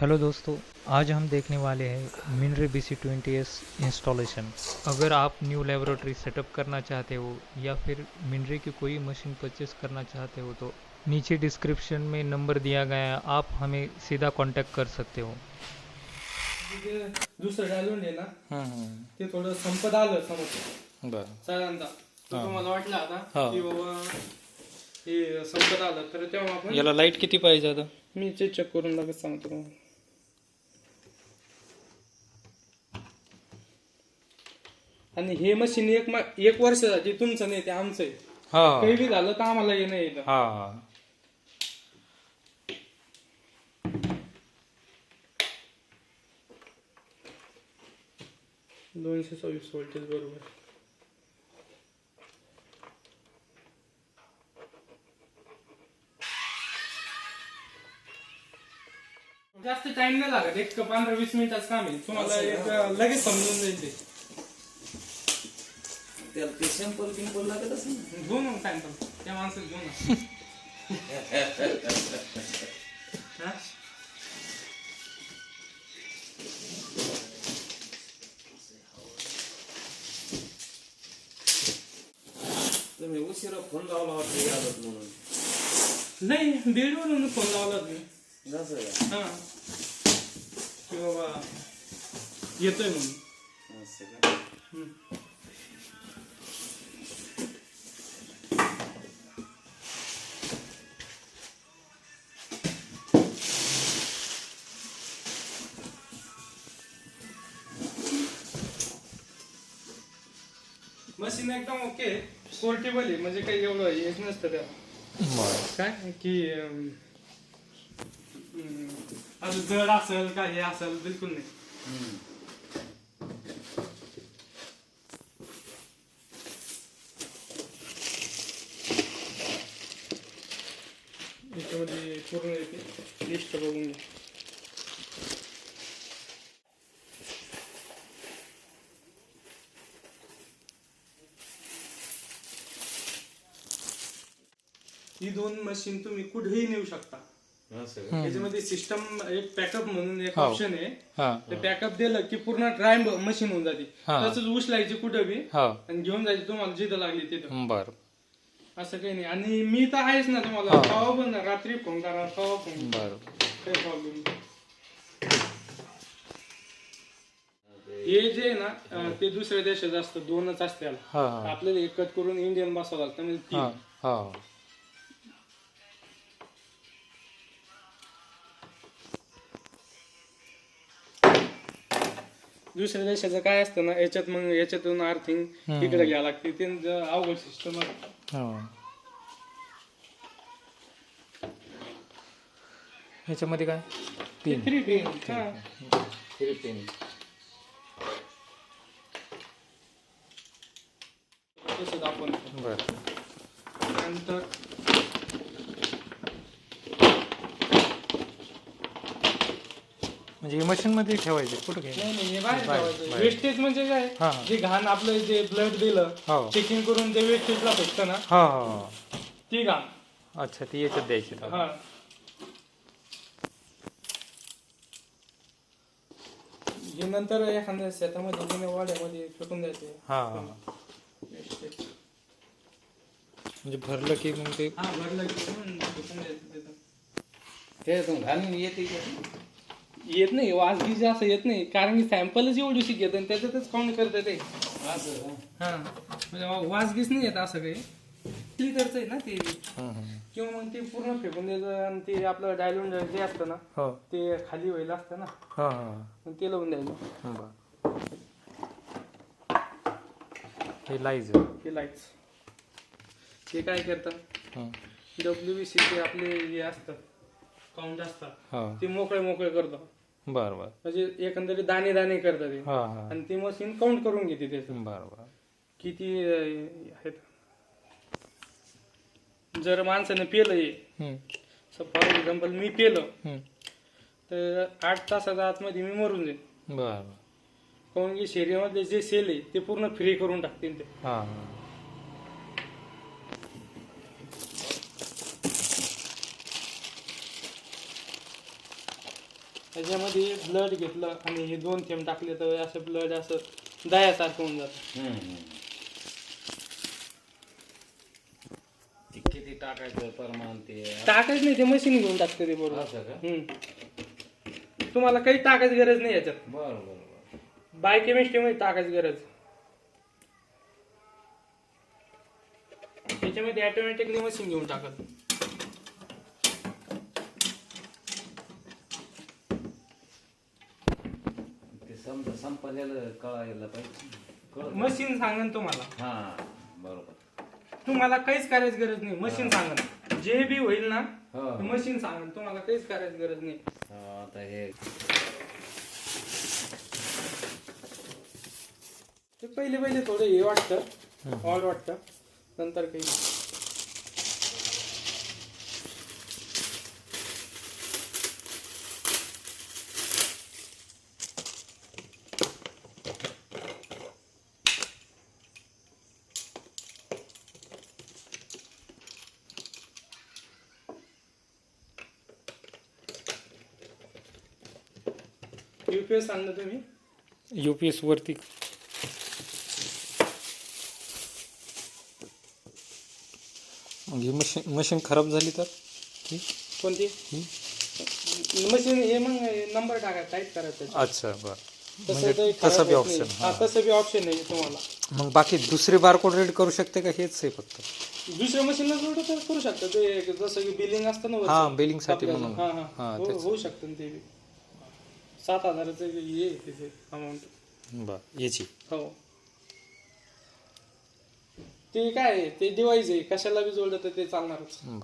Hello दोस्तों, आज हम देखने वाले हैं मिनरे BC20S इंस्टॉलेशन। अगर आप न्यू लेबोरेटरी सेटअप करना चाहते हो या फिर मिनरे की कोई मशीन परचेस करना चाहते हो तो नीचे डिस्क्रिप्शन में नंबर दिया गया है, आप हमें सीधा कांटेक्ट कर सकते हो। जे दुसरं घालून आहे ना हम्म, ते थोडं संपत आलं समज बरं. साधारणतः तर हा. तुम्हाला वाटलं आता हा. की बाबा हे संपत आलं तर तेव्हा आपण याला लाईट किती पाहिजे आता? मी ते चेक करून लगेच सांगतो तुम्हाला. आणि हे मशीन एक वर्षासाठी तुमचं नाही ते आमचं आहे. हा काही बी झालं तर आम्हाला येणं येतं. हा 226 व्होल्टेज बरोबर. जास्त टाइम नाही लागत, एक 15-20 मिनिटाचं काम आहे. तुम्हाला एक लगेच समजून जाईल ते. त्याला ते सॅम्पल पिंपल लागत असेल ना. घेऊन मग सॅम्पल त्या माणसाला घेऊन हा? तुम्ही उशिरा फोन लावला वाटतं यादत म्हणून. नाही, बेडवरून फोन लावला तुम्ही. असं का? हा की बाबा येतोय म्हणून. असं का? हम्म. मशीन एकदम ओके, पोर्टेबल आहे, म्हणजे काही एवढं हेच नसतं त्याला. काय की असं जड असेल का हे असेल बिलकुल नाही. याच्यामध्ये पूर्ण येते लिस्ट बघून घ्या. ही दोन मशीन तुम्ही कुठेही नेऊ शकता. असं का? याच्यामध्ये सिस्टम एक पॅकअप म्हणून एक हो. ऑप्शन आहे. हा ते पॅकअप दिलं की पूर्ण ड्राय मशीन होऊन जाते. हा. तसंच उचलायची कुठं बी हा आणि घेऊन जायची तुम्हाला जिथं लागली तिथं. बरं असं काही नाही. आणि मी तर आहेच ना तुम्हाला, हा. केव्हा पण रात्री फोन करा, केव्हा फोन करा, बरं. काही प्रॉब्लेम नाही. हे जे आहे ना ते दुसऱ्या देशात असतं, दोनच असते याला. हा हा आपल्याला एकच करून इंडियन बसवावं लागतं म्हणजे हा तीन. हा दुसऱ्या देशाचं काय असतं ना, याच्यात मग याच्यातून अर्थिंग तिकडे घ्यावं लागते, ते अवघड सिस्टम आहे. हा. ह्याच्यामध्ये काय? पिन. 3 पिन. हा. फिलिपिन. तसं आपण बरं. नंतर म्हणजे मशीन मध्ये ठेवायचे कुठं काय? नाही नाही, हे बाहेर बाहेर, ठेवायचं. बाहेर. वेस्टेज म्हणजे काय, हा, हा. जे घाण आपलं जे ब्लड दिलं हो. चेकिंग करून जे वेस्टेजला भेटतं ना, हा हा ती घाण. अच्छा, ती याच्यात द्यायची का? हा. हे नंतर एखाद्या शेतामध्ये जुन्या वाड्यामध्ये फेकून द्यायचे. हा हा. वेस्टेज. म्हणजे भरलं की मग ते हा, भरलं की मग फेकून द्यायचं तिथं. त्यातून घालून येते का? येत नाही, वाजगी असं येत नाही, कारण की सॅम्पलच एवढीशी घेत आणि त्याच्यातच काउंट करतं ते. असं का? हा, म्हणजे वाजगीच नाही येत असं काही. लिटरच आहे ना ते, किंवा मग ते पूर्ण फेकून द्यायचं आणि ते आपलं डायलून जे असतं ना हो ते खाली व्हायला असतं ना, हा हा मग ते लावून द्यायचं. बरं. हे लाईज. हे लाईट्स ते काय करतात, WBC ते आपले हे असतात काउंट असतात, हा ते मोकळे करतात. बरं बरं. म्हणजे एकंदरीत दाणे दाणे करतात ते. हा हा आणि ती मशीन काउंट करून घेते त्याचं बरं बरं. किती आहेत. जर माणसाने पेलं हे, फॉर एक्झाम्पल मी पेलं तर 8 तासाच्या आतमध्ये मी मरून जाईल. बरं. काऊन की शरीरामधले जे सेल आहे ते पूर्ण फ्री करून टाकतील ते. हा त्याच्यामध्ये ब्लड घेतलं आणि हे 2 थेंब टाकले तर असं ब्लड असं दह्यासारखं होऊन जातं. ते किती टाकायचं प्रमाण ते टाकायचं नाही, ते मशीन घेऊन टाकते ते बरोबर. असं का? तुम्हाला काही टाकायची गरज नाही याच्यात. बरं बरं बरं. बायोकेमिस्ट्री मध्ये टाकायची गरज. त्याच्यामध्ये ऑटोमॅटिकली मशीन घेऊन टाकत. ते समजा संपलेलं कळायला पाहिजे. मशीन सांगन तुम्हाला. हा बरोबर. तुम्हाला काहीच करायची गरज नाही, मशीन सांगन. जे बी होईल ना हो. मशीन सांगन, तुम्हाला काहीच करायची गरज नाही. आता हे ते पहिले थोडं हे वाटतं, ऑड वाटतं, नंतर काही नाही. UPS आणलं तुम्ही? UPS वरती ही मशीन खराब झाली तर कोणती मशीन? हे मग नंबर टाका, टाईप करायचं. अच्छा बरं. तसं बी ऑप्शन. तसं बी ऑप्शन आहे तुम्हाला. मग बाकी दुसरे बारकोड रीड करू शकते का, हेच आहे फक्त? दुसऱ्या मशीनला जोडलं तर करू शकता. ते जसं की बिलिंग असतं ना वरचं. हा, बिलिंग साठी आपल्याला. म्हणून. हा होऊ शकतं ते बी. 7,000चं हे त्याचे अमाऊंट. बरं, याची हो. ते काय आहे, ते डिवाइस आहे, कशाला बी जोडलं तर ते चालणारच. बरं.